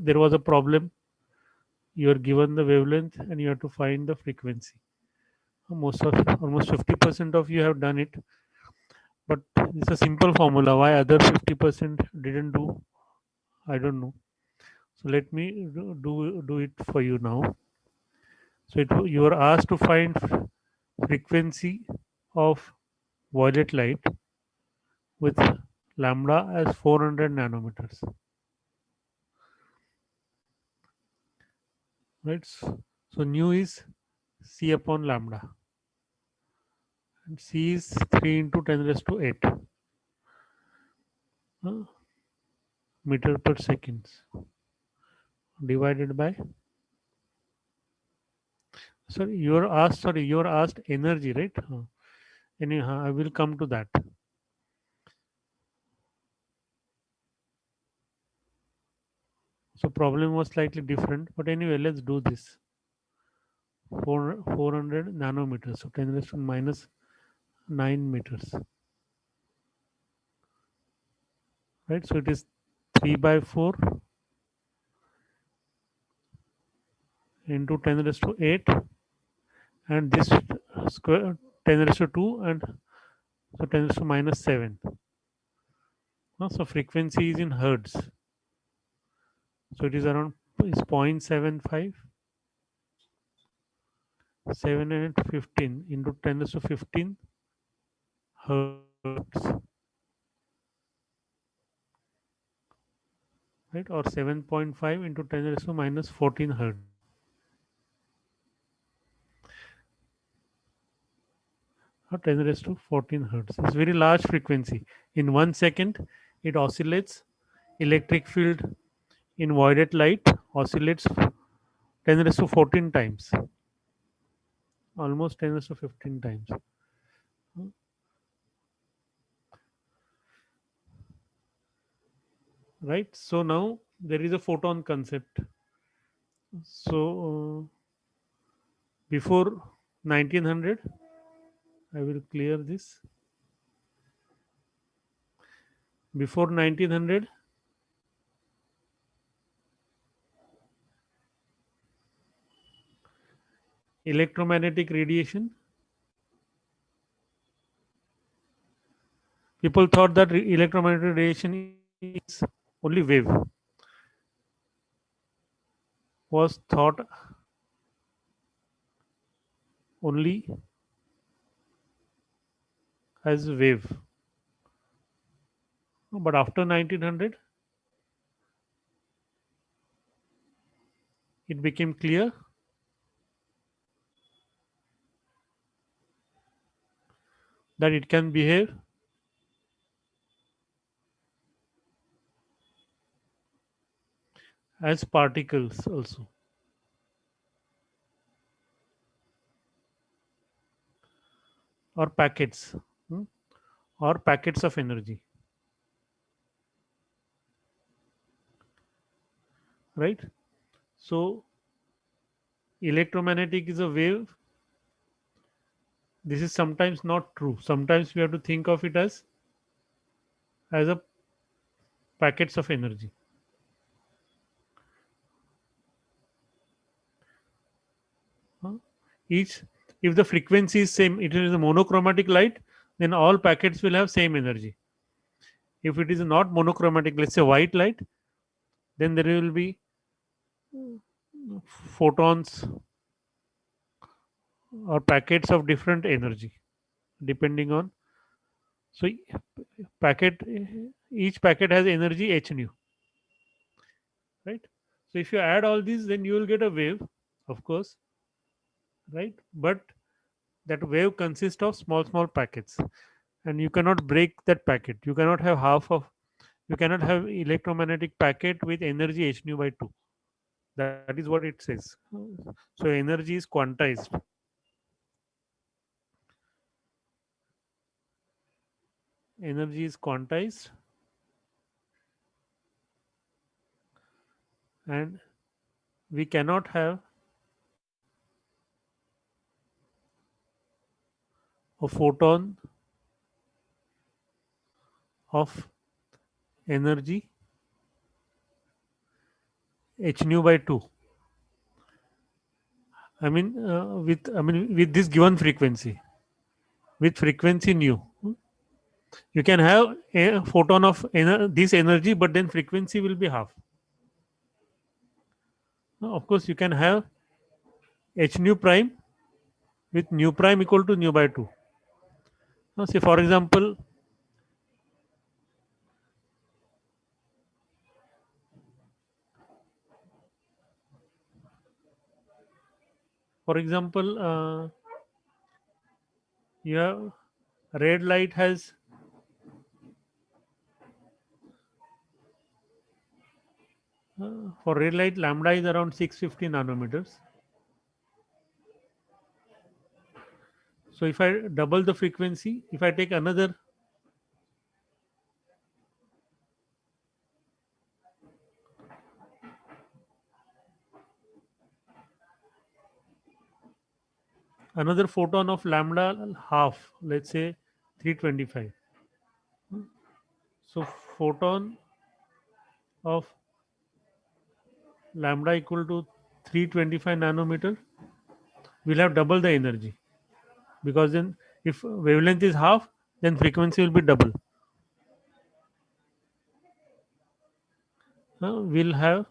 there was a problem. You are given the wavelength and you have to find the frequency. Most of almost 50% of you have done it, but it's a simple formula. Why other 50% didn't do, I don't know. So let me do it for you now. So you are asked to find frequency of violet light with lambda as 400 nanometers. Right. So nu is c upon lambda, and c is 3 into 10 raised to 8 uh, meter per seconds divided by. You are asked energy, right? Anyhow, I will come to that. So problem was slightly different, but anyway, let's do this. 400 nanometers, so 10 raised to minus 9 meters, right? So it is 3 by 4 into 10 raised to 8, and this square 10 raised to 2, and so 10 raised to minus 7. So frequency is in hertz, so it is around is 0.75, 715 into 10 raised to 15 hertz, right? Or 7.5 into 10 raised to minus 14 hertz. 10 raised to 14 hertz. It's very large frequency. In 1 second, it oscillates. Electric field in violet light oscillates 10 raised to 14 times, almost 10 raised to 15 times. Right. So now there is a photon concept. So before 1900, I will clear this. Before 1900, electromagnetic radiation, people thought that electromagnetic radiation is only wave, was thought only as wave. But after 1900, it became clear that it can behave as particles also, or packets, hmm, or packets of energy, right? So electromagnetic is a wave. This is sometimes not true. Sometimes we have to think of it as a packets of energy. huh? Each, if the frequency is same, it is a monochromatic light, then all packets will have same energy. If it is not monochromatic, let's say white light, then there will be photons or packets of different energy depending on. So packet, each packet has energy h nu, right? So if you add all these, then you will get a wave, of course, right? But that wave consists of small packets, and you cannot break that packet. You cannot have half of, you cannot have electromagnetic packet with energy h nu by 2. That is what it says. So energy is quantized. Energy is quantized, and we cannot have a photon of energy h nu by 2. With this given frequency, with frequency nu, you can have a photon of this energy, but then frequency will be half. Of course, you can have h nu prime with nu prime equal to nu by 2. Now, say for example, your red light has for red light lambda is around 650 nanometers. So if I double the frequency, if I take another photon of lambda half, let's say 325. So photon of lambda equal to 325 nanometer will have double the energy, because then if wavelength is half, then frequency will be double. Will have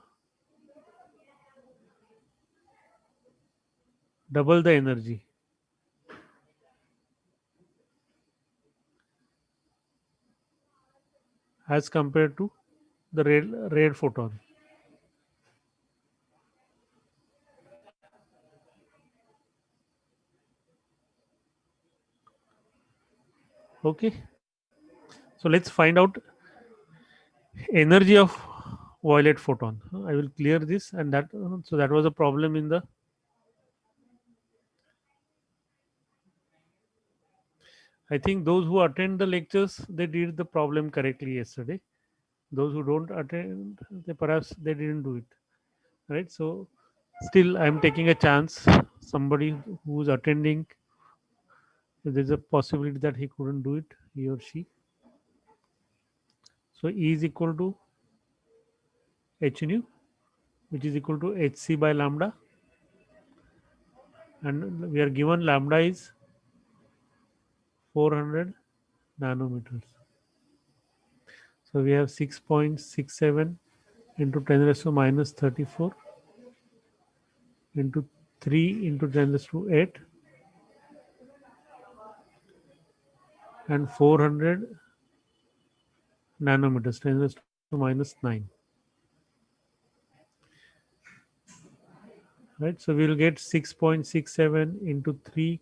double the energy as compared to the red photon. Okay, so let's find out energy of violet photon. I will clear this, and that was a problem in the. I think those who attend the lectures, they did the problem correctly yesterday. Those who don't attend, they didn't do it, right? So still I'm taking a chance. Somebody who's attending, there's a possibility that he couldn't do it, he or she. So E is equal to h nu, which is equal to hc by lambda, and we are given lambda is 400 nanometers. So we have 6.67 into 10 raised to minus 34 into 3 into 10 raised to 8 and 400 nanometers, 10 raised to minus 9. Right, so we will get 6.67 into 3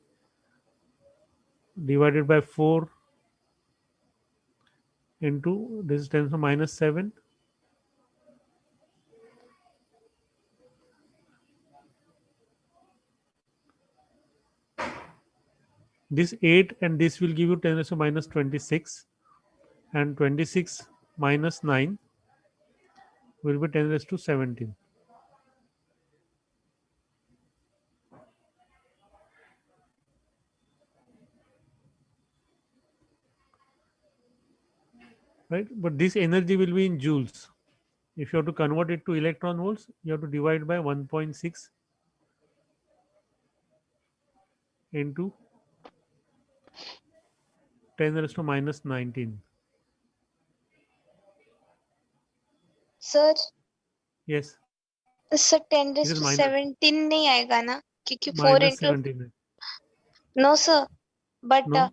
divided by 4 into this is 10 to minus 7. This 8 and this will give you 10 raised to minus 26, and 26 minus 9 will be 10 raised to 17. Right, but this energy will be in joules. If you have to convert it to electron volts, you have to divide by 1.6 into 10 raised to minus 19. Sir Yes, sir 10 this raise is to minus 17 नहीं आएगा ना, क्योंकि 4 minus into 17. No sir, but No,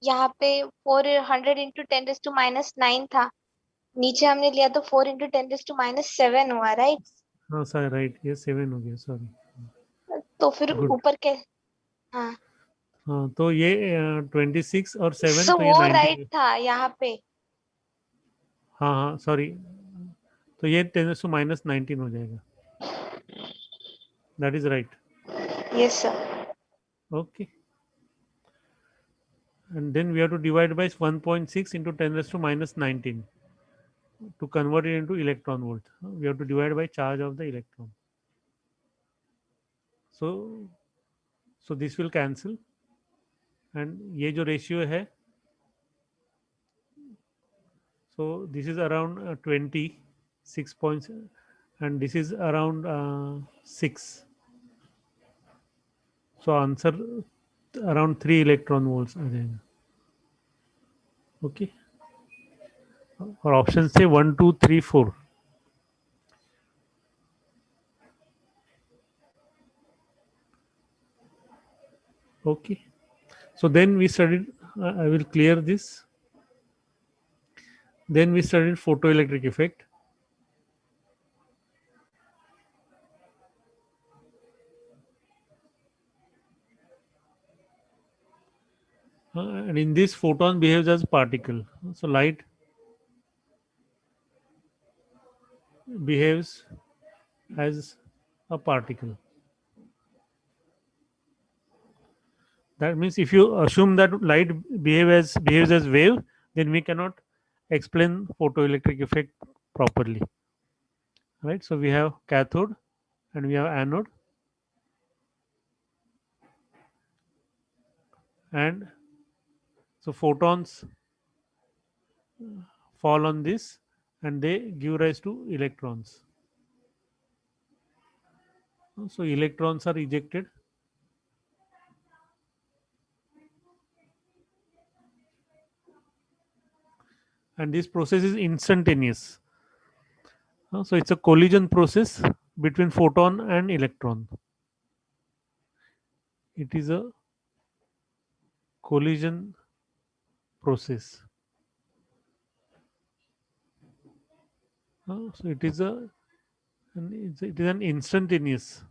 यहाँ पे 400 into 10 raise to minus 9 था, नीचे हमने लिया तो 4 इंटू 10 रेज टू माइनस 7 हुआ, राइट? हाँ सर, राइट, ये 7 हो गया, सॉरी. तो फिर गुड. ऊपर के, हाँ, हाँ, तो ये 26 और 7, सो तो ये वो 19. राइट था यहाँ पे. हाँ हाँ, सॉरी, तो ये 10 to minus 19 हो जाएगा. That is right. Yes sir. Okay. And then we have to divide by 1.6 into 10 raised to minus 19 to convert it into electron volt. We have to divide by charge of the electron. So, so this will cancel, and ये जो ratio है, so this is around 20, 6 points, and this is around 6. So answer around 3 electron volts आ जाएगा. Okay. और option से 1 2 3 4. Okay. So then we studied, I will clear this. Then we studied photoelectric effect. And in this, photon behaves as particle. So light behaves as a particle. That means if you assume that light behaves as wave, then we cannot explain photoelectric effect properly. Right? So we have cathode and we have anode, and so photons fall on this and they give rise to electrons. So electrons are ejected, and this process is instantaneous. So it's a collision process between photon and electron. It is a collision process. So it is it is an instantaneous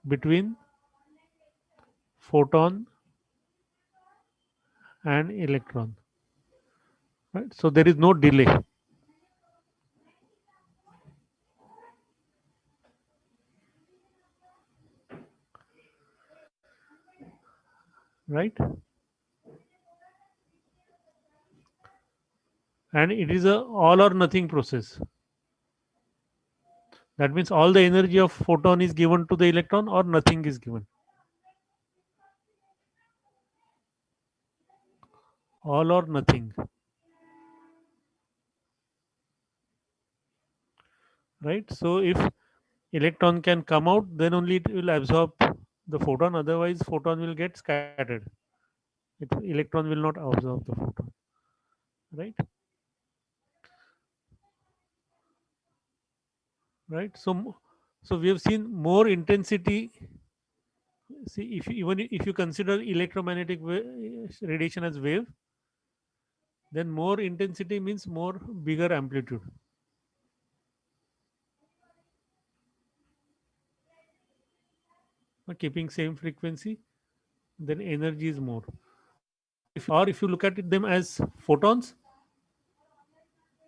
between photon and electron. Right? So there is no delay. Right? And it is a all or nothing process. That means all the energy of photon is given to the electron or nothing is given. All or nothing. Right? So if electron can come out, then only it will absorb the photon. Otherwise, photon will get scattered. Electron will not absorb the photon. Right? Right. So we have seen more intensity. See, even if you consider electromagnetic radiation as wave, then more intensity means more bigger amplitude. Keeping same frequency, then energy is more. If you look at them as photons,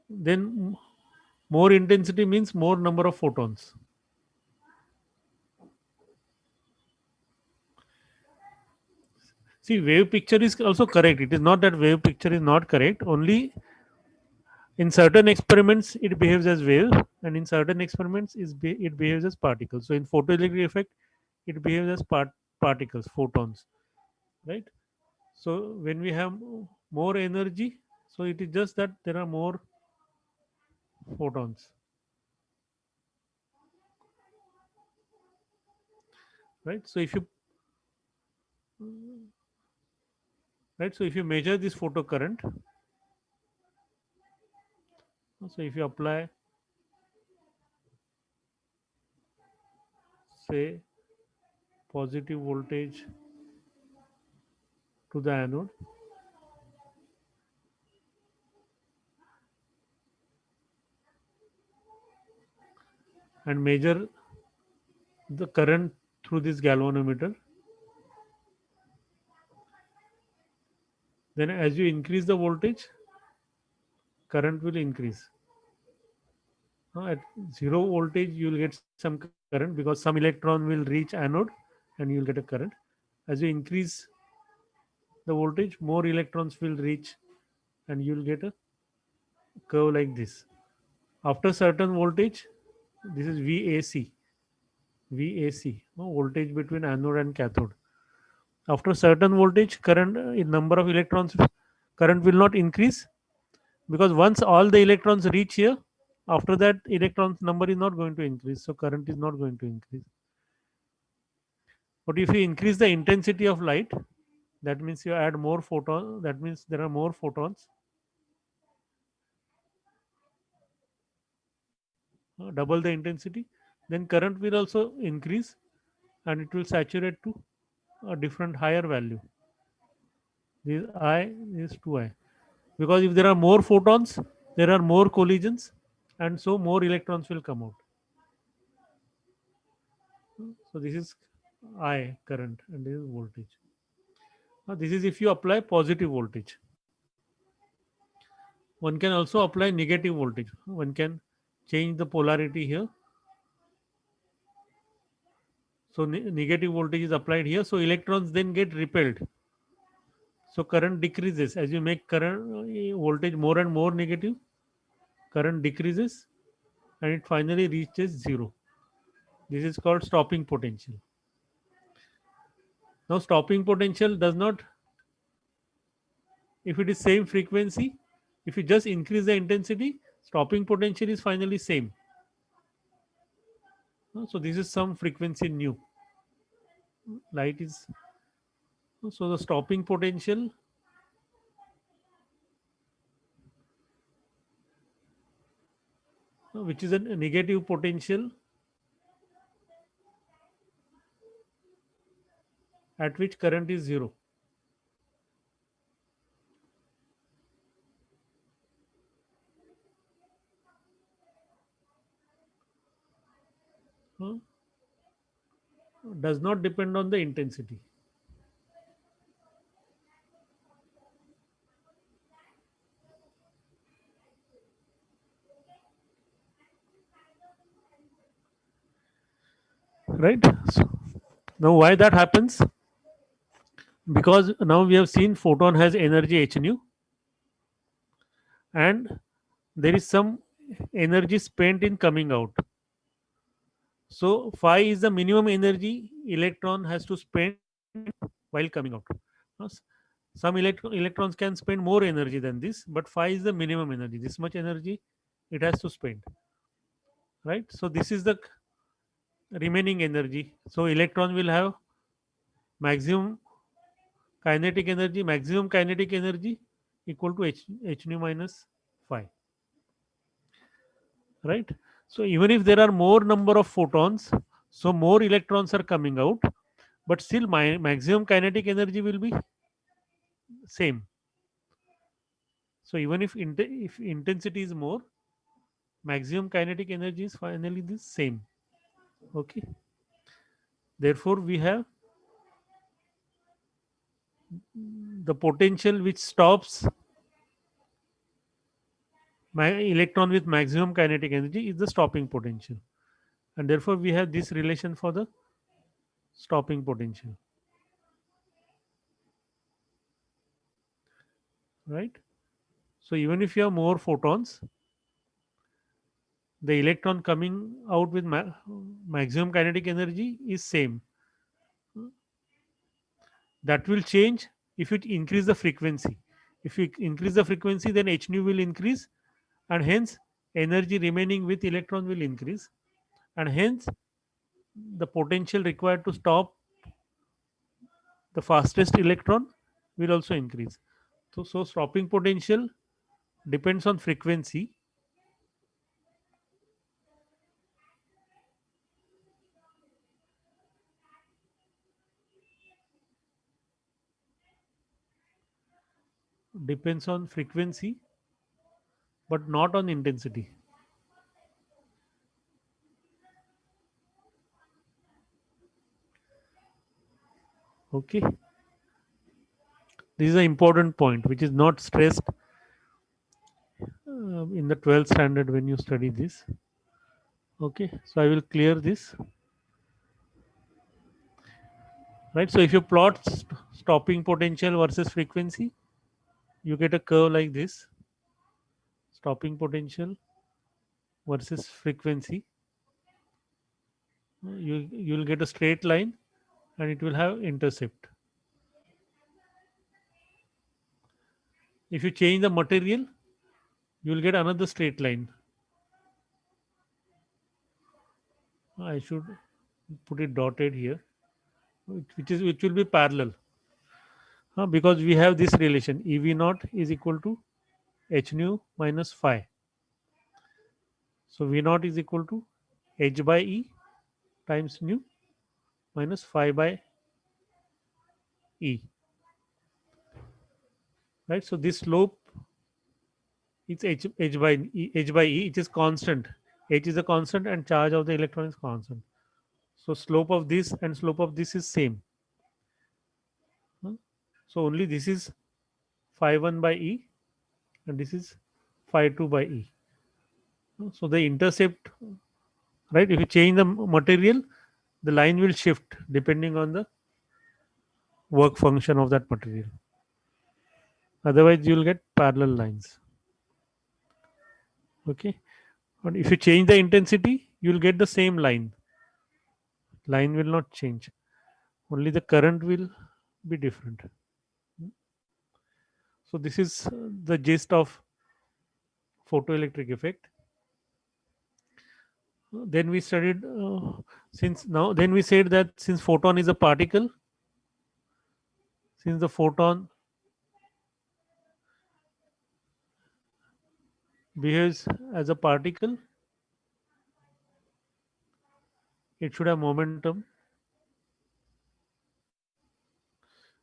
then more intensity means more number of photons. See, wave picture is also correct. It is not that wave picture is not correct. Only in certain experiments it behaves as wave, and in certain experiments it behaves as particles. So in photoelectric effect, it behaves as particles, photons, right? So when we have more energy, so it is just that there are more photons, right? So if you measure this photocurrent, so if you apply, say, positive voltage to the anode, and measure the current through this galvanometer, then as you increase the voltage, current will increase. At 0 voltage, you will get some current because some electron will reach anode and you will get a current. As you increase the voltage, more electrons will reach and you will get a curve like this. After certain voltage, this is VAC. VAC, voltage between anode and cathode. After certain voltage, current in number of electrons current will not increase, because once all the electrons reach here, after that electrons number is not going to increase, so current is not going to increase. But if you increase the intensity of light, that means you add more photon, that means there are more photons, double the intensity, then current will also increase, and it will saturate to a different higher value. This I is 2I, because if there are more photons, there are more collisions, and so more electrons will come out. So this is I current, and this is voltage. Now this is if you apply positive voltage. One can also apply negative voltage. One can change the polarity here. So negative voltage is applied here. So electrons then get repelled. So current decreases as you make current voltage more and more negative. Current decreases, and it finally reaches zero. This is called stopping potential. Now stopping potential does not, if it is same frequency, if you just increase the intensity, stopping potential is finally same. So this is some frequency nu. Light is, so the stopping potential, which is a negative potential at which current is zero. uh, does not depend on the intensity. Right? So, now why that happens? Because now we have seen photon has energy h nu, and there is some energy spent in coming out. So phi is the minimum energy electron has to spend while coming out. Uh, s- Some electrons can spend more energy than this, but phi is the minimum energy. This much energy it has to spend, right? So this is the remaining energy. So electron will have maximum kinetic energy equal to h nu minus phi, right? So even if there are more number of photons, so more electrons are coming out, but still my maximum kinetic energy will be same. So even if intensity is more, maximum kinetic energy is finally the same. Okay. Therefore, we have the potential which stops my electron with maximum kinetic energy is the stopping potential, and therefore we have this relation for the stopping potential, right? So even if you have more photons, the electron coming out with maximum kinetic energy is same. That will change if you increase the frequency. If you increase the frequency, then h nu will increase, and hence energy remaining with electron will increase, and hence the potential required to stop the fastest electron will also increase. So stopping potential depends on frequency, depends on frequency, but not on intensity. Okay, this is an important point which is not stressed in the 12th standard when you study this. Okay, so I will clear this. Right, so if you plot stopping potential versus frequency, you get a curve like this: stopping potential versus frequency. You'll get a straight line, and it will have intercept. If you change the material, you will get another straight line. I should put it dotted here, which will be parallel, because we have this relation ev naught is equal to h nu minus phi. So v naught is equal to h by e times nu minus phi by e, right? So this slope is h by e, it is constant. H is a constant and charge of the electron is constant. So slope of this and slope of this is same. So only this is phi 1 by e and this is phi 2 by e. So the intercept, right, if you change the material, the line will shift depending on the work function of that material. Otherwise you will get parallel lines. Okay, and if you change the intensity, you will get the same line will not change, only the current will be different. So this is the gist of photoelectric effect. Then we studied then we said that since photon is a particle, since the photon behaves as a particle, it should have momentum,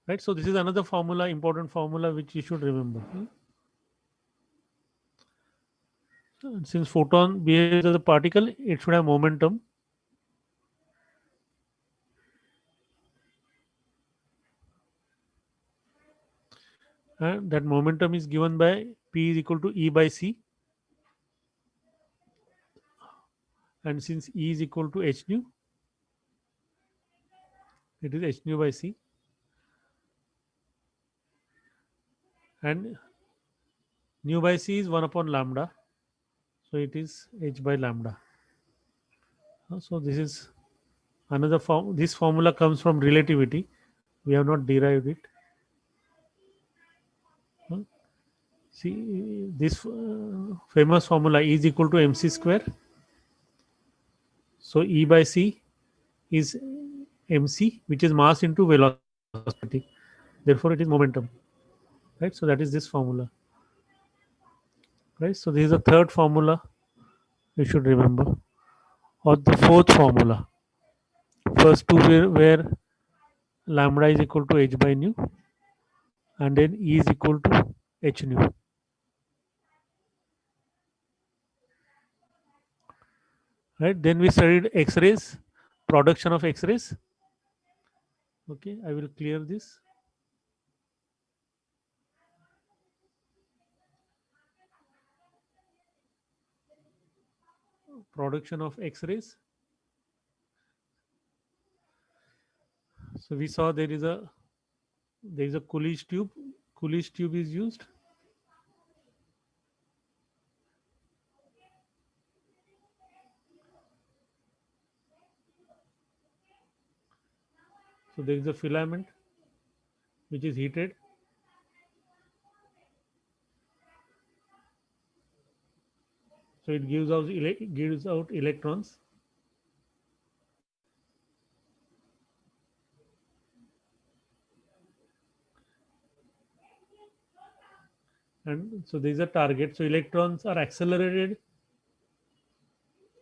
right? So this is another formula, important formula, which you should remember. Since photon behaves as a particle, it should have momentum. And that momentum is given by P is equal to E by C. And since E is equal to H nu, it is H nu by C. And nu by C is 1 upon lambda. So it is H by lambda. So this is another form. This formula comes from relativity. We have not derived it. See, this famous formula E is equal to mc square. So E by C is mc, which is mass into velocity. Therefore, it is momentum. Right. So that is this formula. Right. So this is the third formula you should remember, or the fourth formula. First two where lambda is equal to h by nu, and then E is equal to h nu. Right. Then we studied X-rays, production of X-rays. Okay, I will clear this. Production of X-rays. So we saw there is a Coolidge tube. Coolidge tube is used. So there is a filament which is heated. So it gives out electrons. And so there is a target. So electrons are accelerated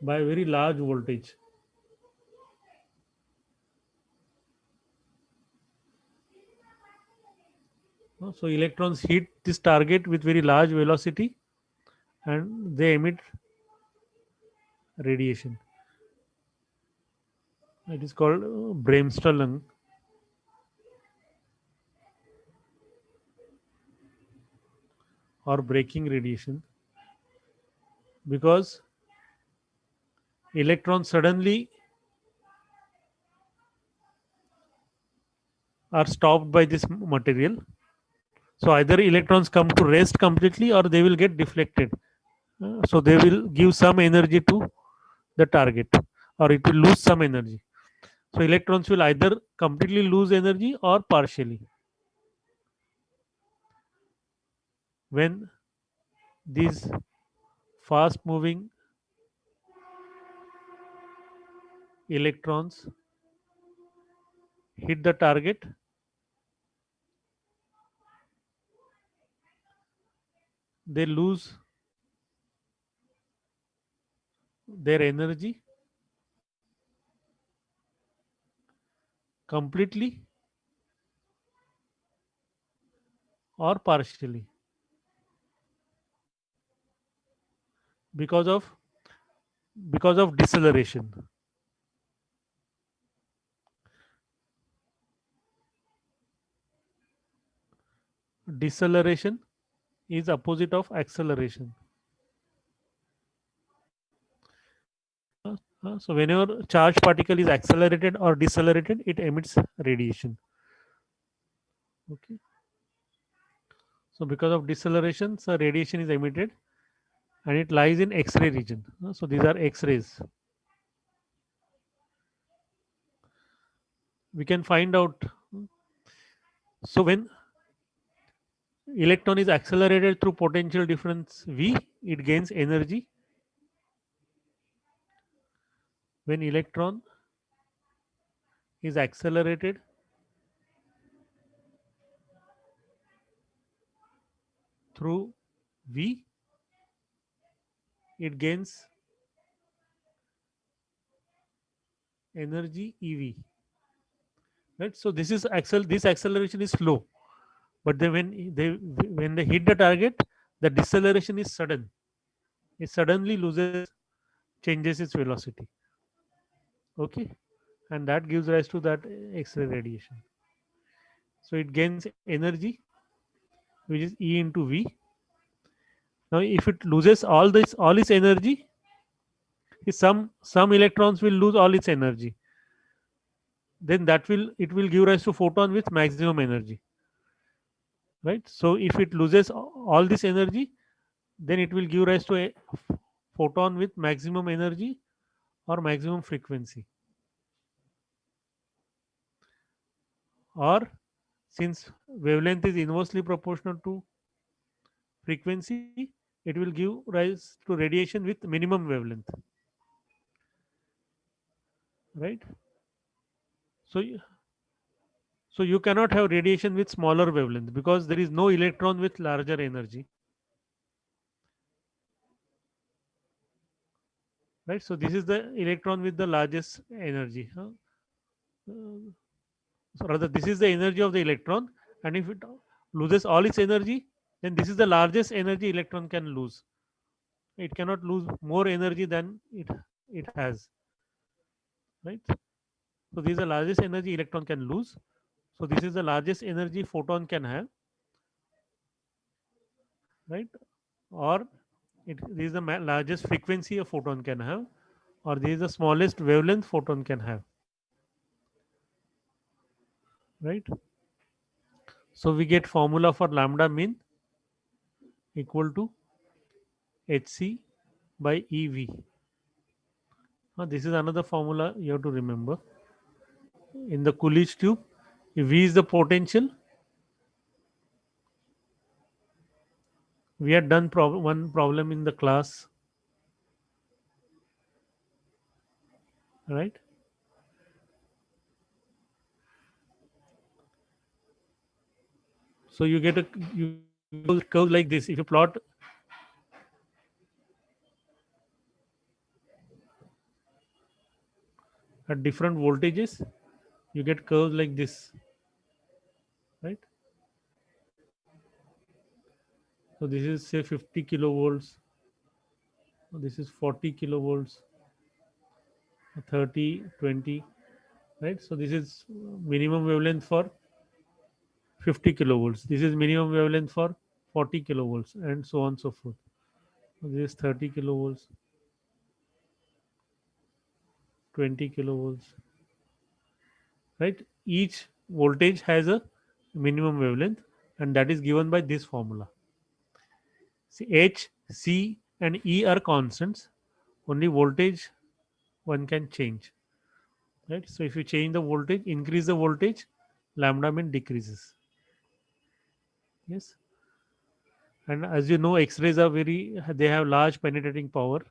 by a very large voltage. So electrons hit this target with very large velocity and they emit radiation. It is called Bremsstrahlung. Or braking radiation, because electrons suddenly are stopped by this material. So either electrons come to rest completely or they will get deflected. So they will give some energy to the target or it will lose some energy. So electrons will either completely lose energy or partially. when these fast moving electrons hit the target, they lose their energy completely or partially because of deceleration. Deceleration is opposite of acceleration. So whenever charged particle is accelerated or decelerated, it emits radiation. Okay. So because of deceleration, so radiation is emitted and it lies in X-ray region. So these are X-rays. We can find out. So when electron is accelerated through potential difference V, it gains energy. When electron is accelerated through V, it gains energy EV. Right. So this acceleration is slow, but then when they hit the target, the deceleration is sudden. It suddenly changes its velocity. Okay, and that gives rise to that X-ray radiation. So it gains energy, which is E into V. Now, if it loses all its energy, some electrons will lose all its energy. Then it will give rise to photon with maximum energy. Right. So if it loses all this energy, then it will give rise to a photon with maximum energy or maximum frequency. Or since wavelength is inversely proportional to frequency, it will give rise to radiation with minimum wavelength. Right. So so you cannot have radiation with smaller wavelength because there is no electron with larger energy. Right. So this is the electron with the largest energy. So rather, this is the energy of the electron, and if it loses all its energy, then this is the largest energy electron can lose. It cannot lose more energy than it has. Right. So this is the largest energy electron can lose. So this is the largest energy photon can have. Right. Or this is the largest frequency a photon can have, or this is the smallest wavelength photon can have. Right. So we get formula for lambda mean equal to hc by ev. This is another formula you have to remember. In the Coolidge tube, if v is the potential, we had done one problem in the class, right? So you get a curve like this. If you plot at different voltages, you get curves like this, right? So this is say 50 kilovolts. This is 40 kilovolts, 30, 20, right? So this is minimum wavelength for 50 kilovolts. This is minimum wavelength for 40 kilovolts, and so on and so forth. So this is 30 kilovolts, 20 kilovolts, right? Each voltage has a minimum wavelength, and that is given by this formula. See, H, C, and E are constants. Only voltage one can change, right? So if you change the voltage, increase the voltage, lambda mean decreases. Yes. And as you know, X-rays are they have large penetrating power.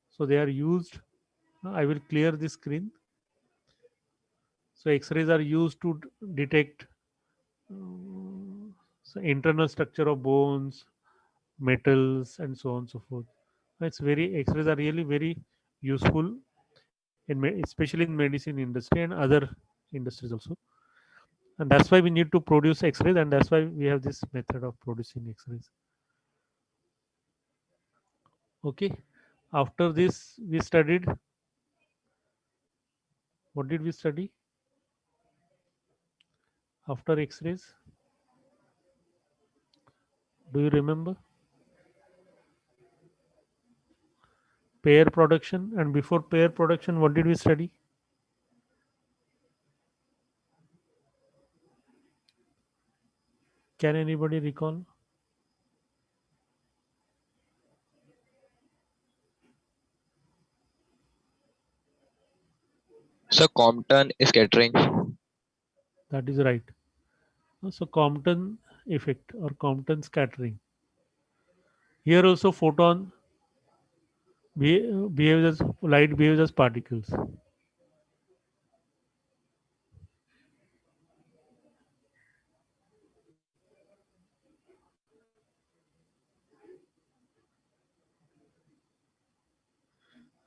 So they are used. I will clear the screen. So X-rays are used to detect so internal structure of bones, metals, and so on and so forth. It's very X-rays are really very useful especially in medicine industry and other industries also. And that's why we need to produce X-rays, and that's why we have this method of producing X-rays. Okay. After this, we studied. What did we study after X-rays? Do you remember? Pair production, and before pair production, what did we study? Can anybody recall? So Compton is scattering. That is right. So Compton effect or Compton scattering. Here also photon behaves as light behaves as particles.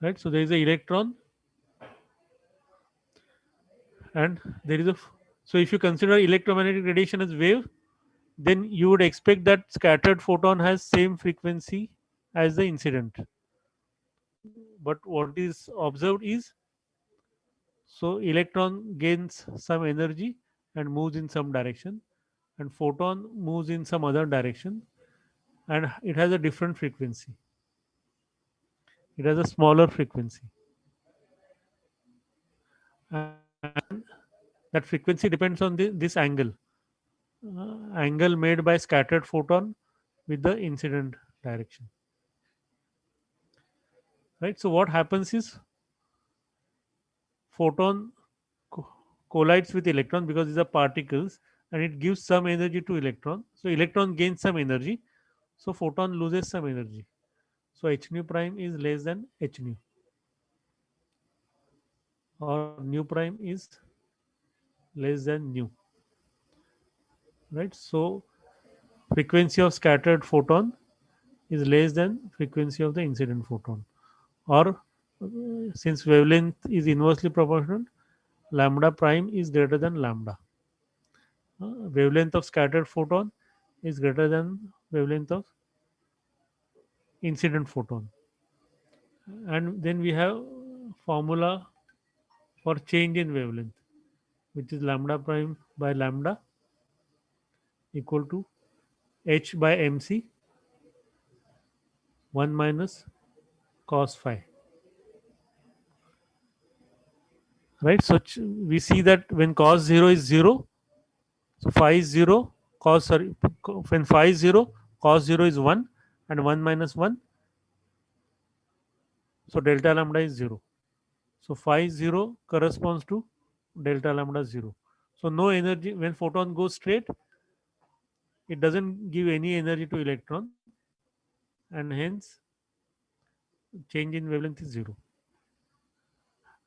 Right. So there is an electron, and there is so if you consider electromagnetic radiation as wave, then you would expect that scattered photon has same frequency as the incident. But what is observed is, so electron gains some energy and moves in some direction, and photon moves in some other direction, and it has a different frequency. It has a smaller frequency, and that frequency depends on this angle, angle made by scattered photon with the incident direction. Right. So what happens is photon co- collides with electron because these are particles, and it gives some energy to electron. So electron gains some energy. So photon loses some energy. So h nu prime is less than h nu, or nu prime is less than nu. Right. So frequency of scattered photon is less than frequency of the incident photon, or since wavelength is inversely proportional, lambda prime is greater than lambda. Wavelength of scattered photon is greater than wavelength of incident photon. And then we have formula for change in wavelength, which is lambda prime by lambda equal to h by mc 1 minus cos phi. Right. So we see that when cos 0 is 0, so phi is 0, cos sorry, when phi is 0, cos 0 is 1, and 1 minus 1, so delta lambda is 0. So phi 0 corresponds to delta lambda 0. So no energy when photon goes straight, it doesn't give any energy to electron, and hence change in wavelength is 0.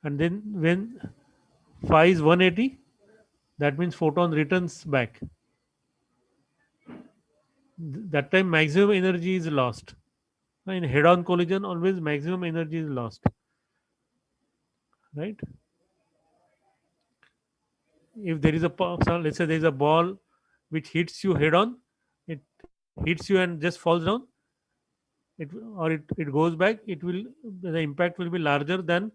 And then when phi is 180, that means photon returns back. That time maximum energy is lost. In head-on collision, always maximum energy is lost. Right? If there is so let's say there is a ball which hits you head-on, it hits you and just falls down, it goes back, it will the impact will be larger than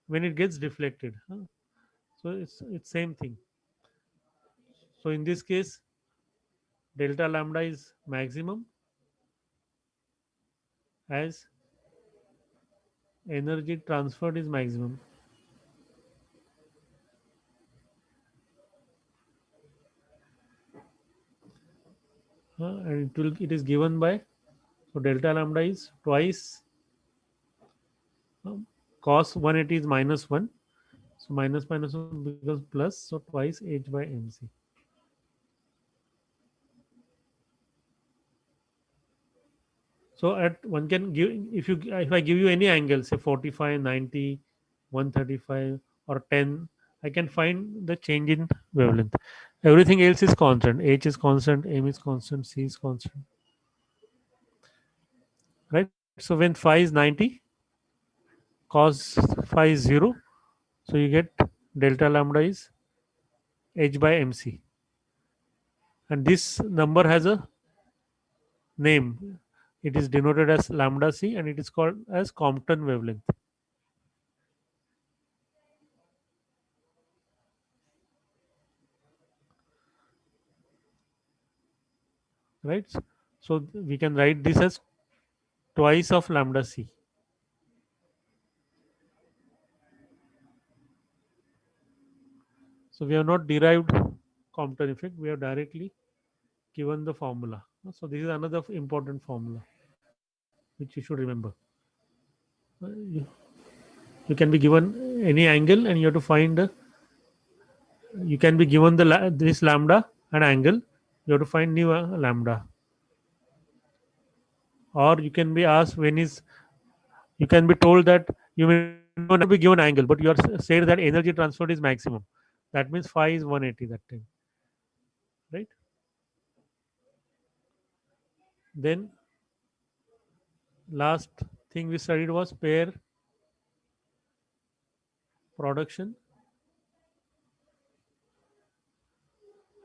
when it gets deflected. So it's same thing. So in this case, delta lambda is maximum as energy transferred is maximum. And it is given by, so delta lambda is twice cos 180 is minus 1, so minus minus 1 becomes plus, so twice h by mc. So at one can give, if I give you any angle, say 45, 90, 135 or 10, I can find the change in wavelength. Everything else is constant. H is constant, M is constant, C is constant. Right? So when phi is 90, cos phi is 0. So you get delta lambda is H by MC. And this number has a name. It is denoted as lambda C and it is called as Compton wavelength. Right? So we can write this as twice of lambda C. So we have not derived Compton effect. We have directly given the formula. So this is another important formula which you should remember. You can be given any angle and you have to find you can be given this lambda and angle. You have to find new lambda, or you can be asked when is, you can be told that you may not be given angle, but you are said that energy transferred is maximum. That means phi is 180 that time, right? Then last thing we studied was pair production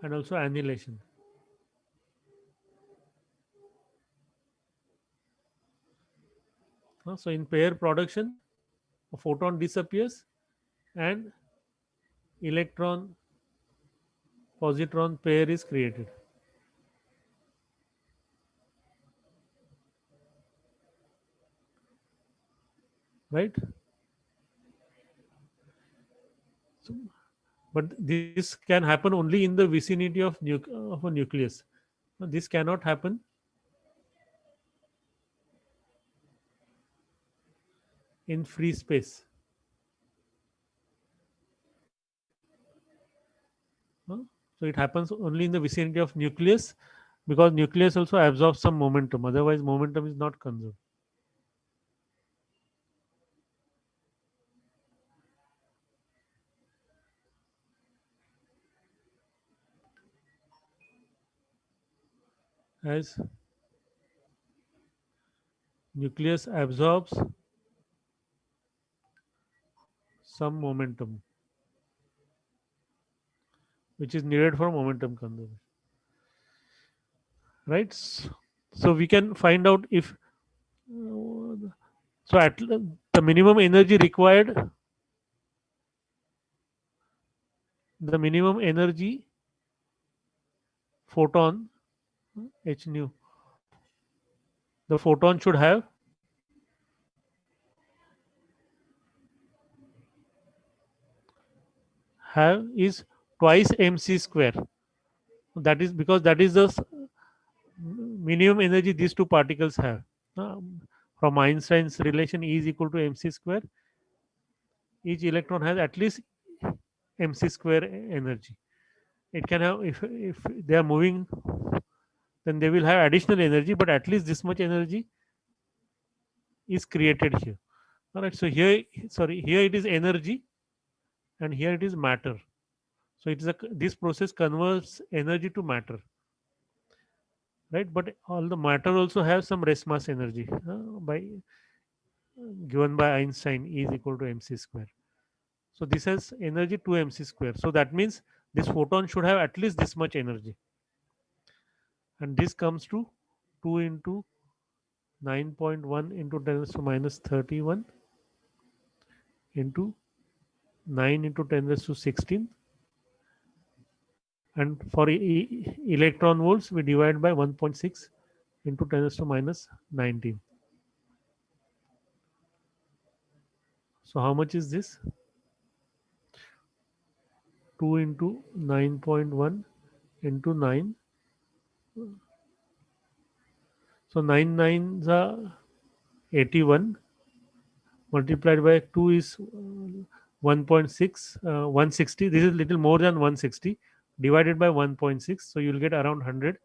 and also annihilation. So in pair production, a photon disappears and electron positron pair is created. Right? So, but this can happen only in the vicinity of, of a nucleus. This cannot happen in free space. So it happens only in the vicinity of nucleus, because nucleus also absorbs some momentum. Otherwise, momentum is not conserved. As nucleus absorbs some momentum, which is needed for momentum conservation. Right? So we can find out if so at the minimum energy required, the minimum energy photon h nu, the photon should have is twice mc square. That is because that is the minimum energy these two particles have. From Einstein's relation, E is equal to mc square. Each electron has at least mc square energy. It can have, if they are moving, then they will have additional energy, but at least this much energy is created here. All right. So here, sorry, here it is energy, and here it is matter. So it is this process converts energy to matter, right? But all the matter also have some rest mass energy by given by Einstein, E is equal to mc square. So this has energy 2 mc square. So that means this photon should have at least this much energy, and this comes to 2 into 9.1 into 10 raised to minus 31 into 9 into 10 raised to 16, and for electron volts we divide by 1.6 into 10 raised to minus 19. So how much is this? 2 into 9.1 into 9. So 9 nines are 81, multiplied by 2 is 1.6, 160. This is little more than 160 divided by 1.6. So you'll get around 100,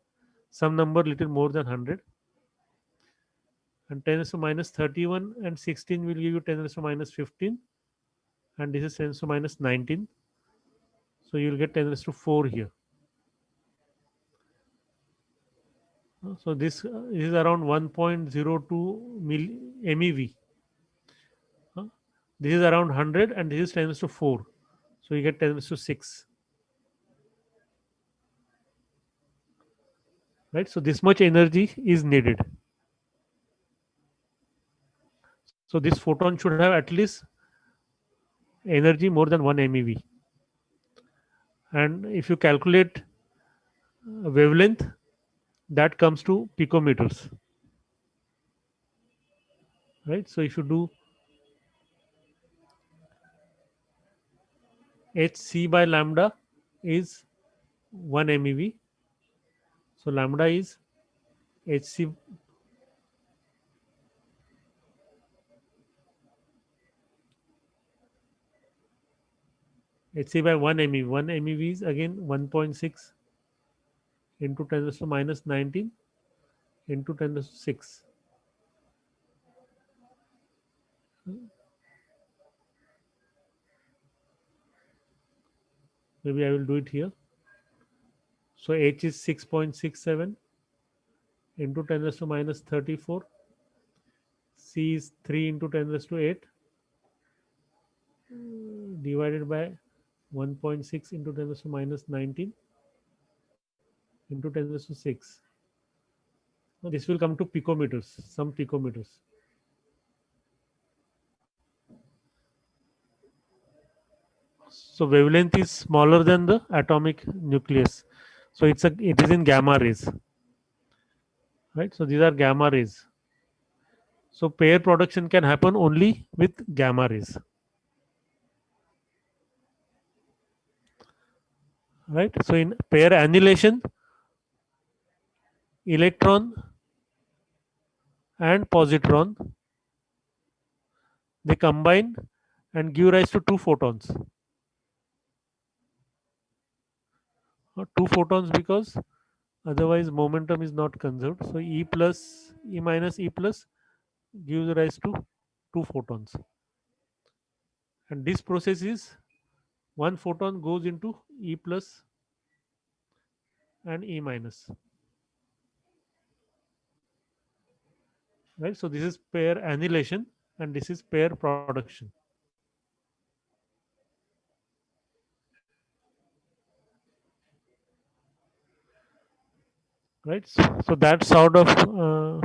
some number little more than 100. and 10 raised to minus 31 and 16 will give you 10 raised to minus 15, and this is 10 raised to minus 19. So you will get 10 raised to 4 here. So this is around 1.02 MeV. This is around 100 and this is 10 raised to 4. So you get 10 raised to 6. Right? So this much energy is needed. So this photon should have at least energy more than 1 MeV. And if you calculate wavelength, that comes to picometers. Right? So if you do hc by lambda is 1 MeV. So lambda is hc by 1 MeV. 1 MeV is again 1.6 into 10 raised to minus 19 into 10 raised to 6. Maybe I will do it here. So H is 6.67 into 10 raised to minus 34. C is 3 into 10 raised to 8 divided by 1.6 into 10 raised to minus 19 into 10 raised to 6. Now this will come to picometers, some picometers. So wavelength is smaller than the atomic nucleus. So it is in gamma rays. Right? So these are gamma rays. So pair production can happen only with gamma rays. Right? So in pair annihilation, electron and positron, they combine and give rise to 2 photons. 2 photons because otherwise momentum is not conserved. So E minus E plus gives rise to 2 photons. And this process is 1 photon goes into E plus and E minus. Right? So this is pair annihilation and this is pair production. Right? So that sort of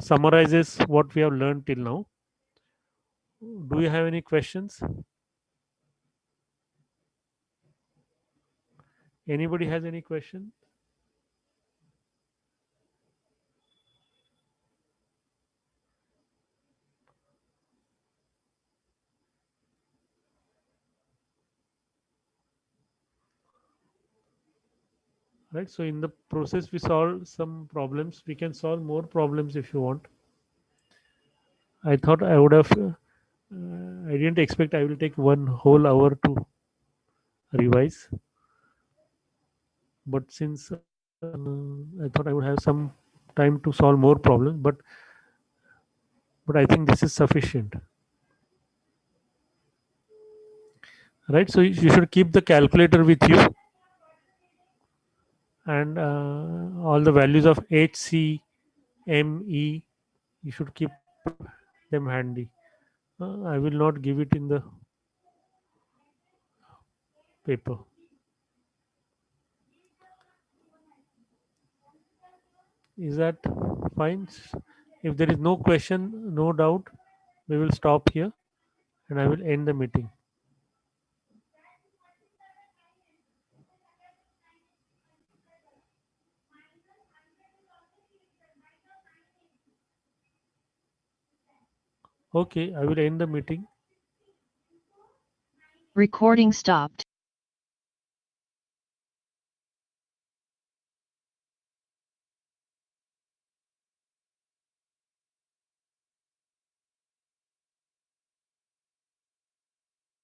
summarizes what we have learned till now. Do you have any questions? Anybody has any question? Right? So in the process, we solve some problems. We can solve more problems if you want. I thought I would have. I didn't expect I will take 1 whole hour to revise, but since I thought I would have some time to solve more problems, but I think this is sufficient. Right? So you should keep the calculator with you, and all the values of H, C, M, E, you should keep them handy. I will not give it in the paper. Is that fine? If there is no question, no doubt, we will stop here and I will end the meeting. Okay, I will end the meeting. Recording stopped.